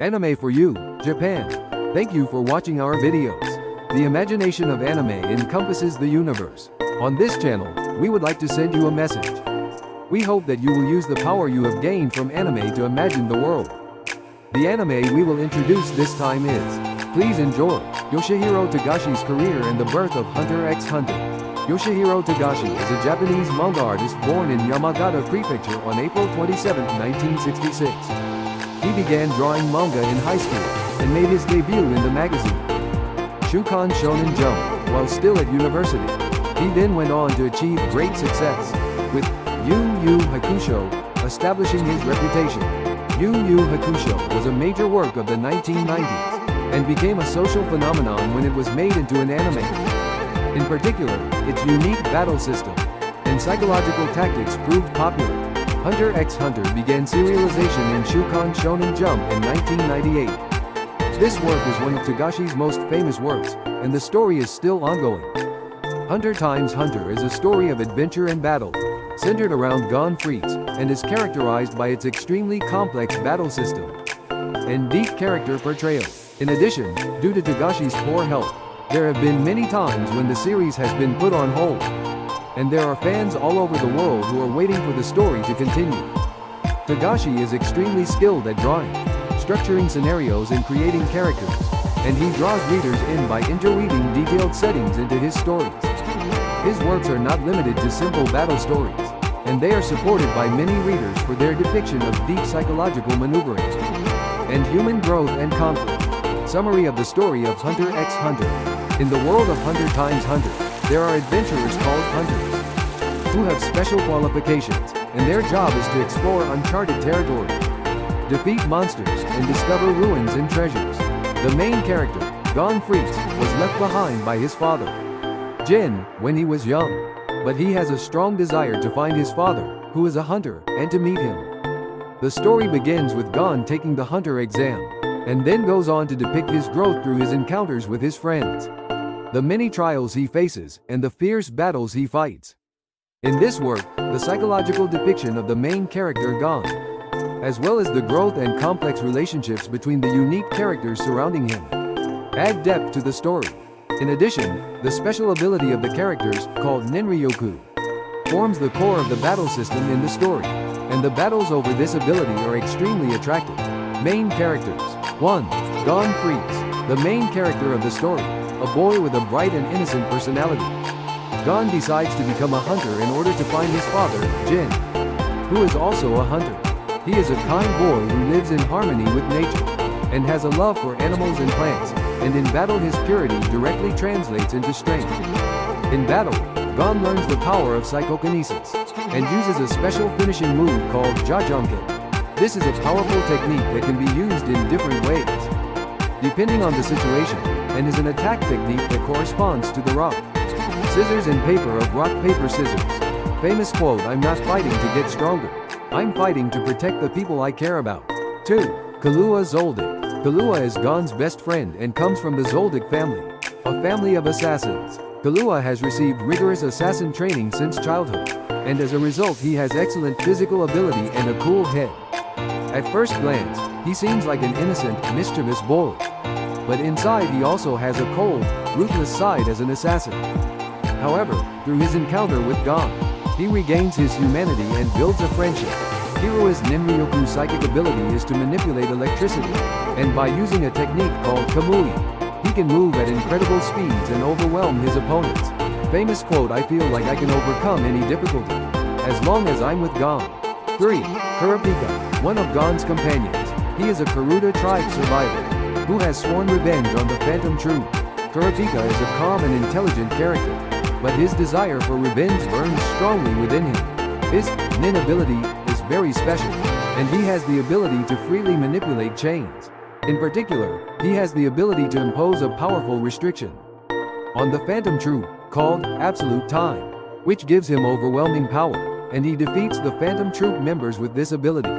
Anime for you, Japan. Thank you for watching our videos. The imagination of anime encompasses the universe. On this channel, we would like to send you a message. We hope that you will use the power you have gained from anime to imagine the world. The anime we will introduce this time is, please enjoy, Yoshihiro Togashi's career and the birth of Hunter x Hunter. Yoshihiro Togashi is a Japanese manga artist born in Yamagata Prefecture on April 27, 1966. He began drawing manga in high school, and made his debut in the magazine Shukan Shonen Jump, while still at university. He then went on to achieve great success, with Yu Yu Hakusho, establishing his reputation. Yu Yu Hakusho was a major work of the 1990s, and became a social phenomenon when it was made into an anime. In particular, its unique battle system and psychological tactics proved popular. Hunter x Hunter began serialization in Shukan Shonen Jump in 1998. This work is one of Togashi's most famous works, and the story is still ongoing. Hunter x Hunter is a story of adventure and battle, centered around Gon Freaks, and is characterized by its extremely complex battle system and deep character portrayal. In addition, due to Togashi's poor health, there have been many times when the series has been put on hold, and there are fans all over the world who are waiting for the story to continue. Togashi is extremely skilled at drawing, structuring scenarios and creating characters, and he draws readers in by interweaving detailed settings into his stories. His works are not limited to simple battle stories, and they are supported by many readers for their depiction of deep psychological maneuvering and human growth and conflict. Summary of the story of Hunter x Hunter. In the world of Hunter x Hunter, there are adventurers called hunters, who have special qualifications, and their job is to explore uncharted territory, defeat monsters, and discover ruins and treasures. The main character, Gon Freaks, was left behind by his father, Jin, when he was young. But he has a strong desire to find his father, who is a hunter, and to meet him. The story begins with Gon taking the hunter exam, and then goes on to depict his growth through his encounters with his friends, the many trials he faces, and the fierce battles he fights. In this work, the psychological depiction of the main character Gon, as well as the growth and complex relationships between the unique characters surrounding him, add depth to the story. In addition, the special ability of the characters, called Ninryoku, forms the core of the battle system in the story, and the battles over this ability are extremely attractive. Main characters. 1. Gon Freaks, the main character of the story, a boy with a bright and innocent personality. Gon decides to become a hunter in order to find his father, Jin, who is also a hunter. He is a kind boy who lives in harmony with nature, and has a love for animals and plants, and in battle his purity directly translates into strength. In battle, Gon learns the power of psychokinesis, and uses a special finishing move called Jajonken. This is a powerful technique that can be used in different ways, depending on the situation, and is an attack technique that corresponds to the rock, scissors and paper of rock, paper, scissors. Famous quote, "I'm not fighting to get stronger. I'm fighting to protect the people I care about." 2. Kahlua Zoldyck. Kahlua is Gon's best friend and comes from the Zoldyck family, a family of assassins. Kahlua has received rigorous assassin training since childhood, and as a result he has excellent physical ability and a cool head. At first glance, he seems like an innocent, mischievous boy, but inside he also has a cold, ruthless side as an assassin. However, through his encounter with Gon, he regains his humanity and builds a friendship. Hiro's Ninryoku psychic ability is to manipulate electricity, and by using a technique called Kamui, he can move at incredible speeds and overwhelm his opponents. Famous quote, "I feel like I can overcome any difficulty, as long as I'm with Gon." 3. Kurapika, one of Gon's companions. He is a Karuta tribe survivor, who has sworn revenge on the Phantom Troop. Kurapika is a calm and intelligent character, but his desire for revenge burns strongly within him. His nin ability is very special, and he has the ability to freely manipulate chains. In particular, he has the ability to impose a powerful restriction on the Phantom Troop, called Absolute Time, which gives him overwhelming power, and he defeats the Phantom Troop members with this ability.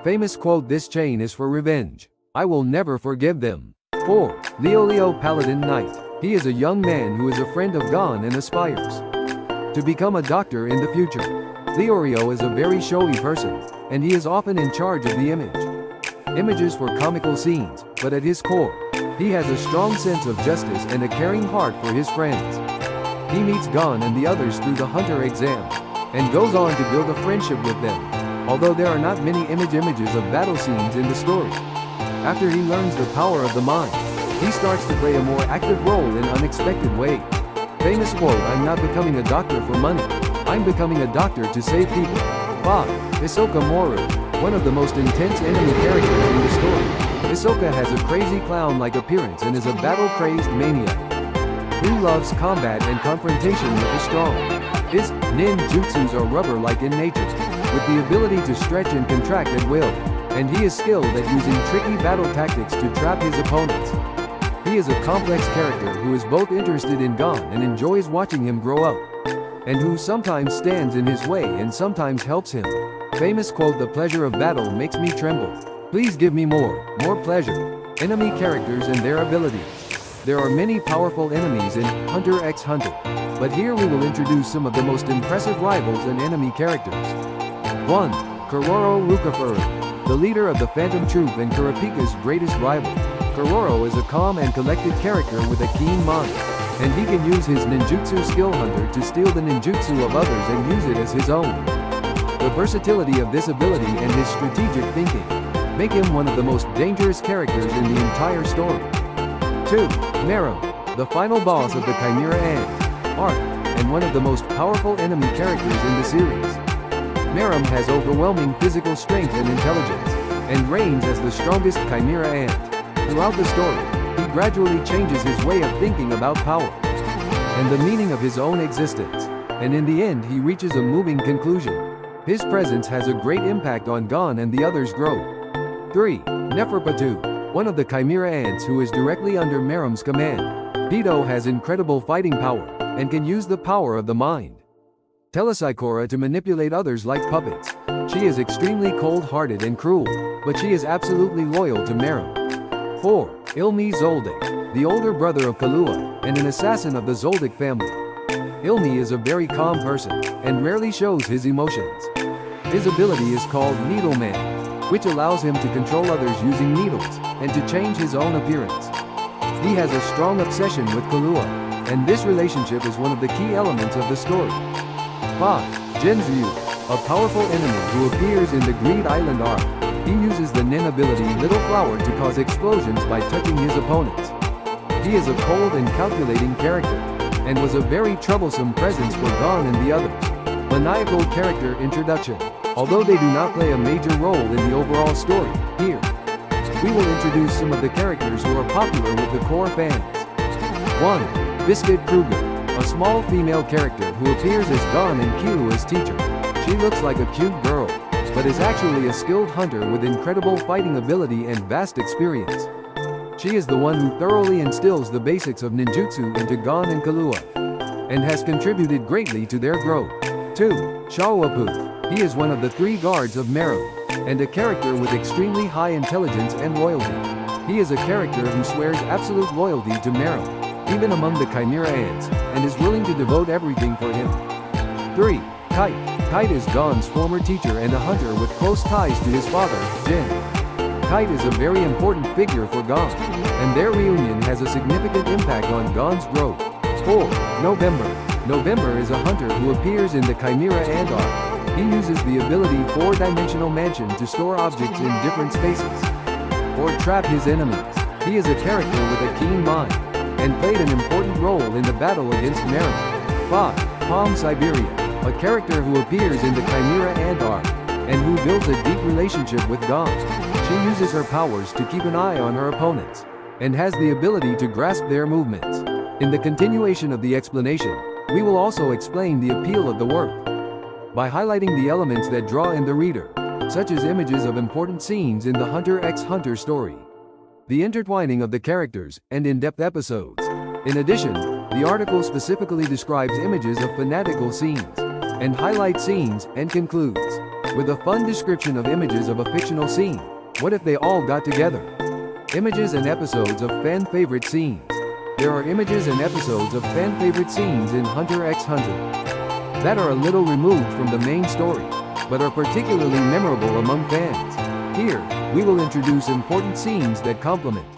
Famous quote, "This chain is for revenge. I will never forgive them." 4. Leolio Paladin Knight. He is a young man who is a friend of Gon and aspires to become a doctor in the future. Leolio is a very showy person, and he is often in charge of the image images for comical scenes, but at his core, he has a strong sense of justice and a caring heart for his friends. He meets Gon and the others through the hunter exam, and goes on to build a friendship with them, although there are not many images of battle scenes in the story. After he learns the power of the mind, he starts to play a more active role in unexpected ways. Famous quote, "I'm not becoming a doctor for money. I'm becoming a doctor to save people." 5. Hisoka Moru, one of the most intense enemy characters in the story. Hisoka has a crazy clown-like appearance and is a battle-crazed maniac. He loves combat and confrontation with the strong. His ninjutsus are rubber-like in nature, with the ability to stretch and contract at will, and he is skilled at using tricky battle tactics to trap his opponents. He is a complex character who is both interested in Gon and enjoys watching him grow up, and who sometimes stands in his way and sometimes helps him. Famous quote, "The pleasure of battle makes me tremble. Please give me more pleasure." Enemy characters and their abilities. There are many powerful enemies in Hunter x Hunter, but here we will introduce some of the most impressive rivals and enemy characters. 1. Kuroro Rukafuri, the leader of the Phantom Troop and Kurapika's greatest rival. Kuroro is a calm and collected character with a keen mind, and he can use his ninjutsu skill hunter to steal the ninjutsu of others and use it as his own. The versatility of this ability and his strategic thinking make him one of the most dangerous characters in the entire story. 2. Meruem, the final boss of the Chimera Ant arc, and one of the most powerful enemy characters in the series. Meruem has overwhelming physical strength and intelligence, and reigns as the strongest Chimera Ant. Throughout the story, he gradually changes his way of thinking about power and the meaning of his own existence, and in the end he reaches a moving conclusion. His presence has a great impact on Gon and the others' growth. 3. Neferpatu, one of the Chimera Ants who is directly under Meruem's command. Pito has incredible fighting power, and can use the power of the mind. Telesicora to manipulate others like puppets. She is extremely cold-hearted and cruel, but she is absolutely loyal to Meruem. 4. Ilmi Zoldyck, the older brother of Killua, and an assassin of the Zoldyck family. Ilmi is a very calm person, and rarely shows his emotions. His ability is called Needleman, which allows him to control others using needles, and to change his own appearance. He has a strong obsession with Killua, and this relationship is one of the key elements of the story. 5. Jinzuryu, a powerful enemy who appears in the Greed Island arc. He uses the nin ability Little Flower to cause explosions by touching his opponents. He is a cold and calculating character, and was a very troublesome presence for Gon and the others. Maniacal character introduction. Although they do not play a major role in the overall story, here we will introduce some of the characters who are popular with the core fans. 1. Biscuit Kruger, a small female character who appears as Gon and Killua's teacher. She looks like a cute girl, but is actually a skilled hunter with incredible fighting ability and vast experience. She is the one who thoroughly instills the basics of ninjutsu into Gon and Killua, and has contributed greatly to their growth. 2. Shawaputh. He is one of the 3 guards of Meruem, and a character with extremely high intelligence and loyalty. He is a character who swears absolute loyalty to Meruem, even among the Chimera Ants, and is willing to devote everything for him. 3. Kite. Kite is Gon's former teacher and a hunter with close ties to his father, Jin. Kite is a very important figure for Gon, and their reunion has a significant impact on Gon's growth. 4. November. November is a hunter who appears in the Chimera Ant arc. He uses the ability 4-dimensional mansion to store objects in different spaces, or trap his enemies. He is a character with a keen mind, and played an important role in the battle against Meruem. 5. Palm Siberia, a character who appears in the Chimera Ant arc, and who builds a deep relationship with Gon. She uses her powers to keep an eye on her opponents, and has the ability to grasp their movements. In the continuation of the explanation, we will also explain the appeal of the work, by highlighting the elements that draw in the reader, such as images of important scenes in the Hunter x Hunter story, the intertwining of the characters, and in-depth episodes. In addition, the article specifically describes images of fanatical scenes, and highlights scenes, and concludes with a fun description of images of a fictional scene. What if they all got together? Images and episodes of fan-favorite scenes. There are images and episodes of fan-favorite scenes in Hunter x Hunter that are a little removed from the main story, but are particularly memorable among fans. Here, we will introduce important scenes that complement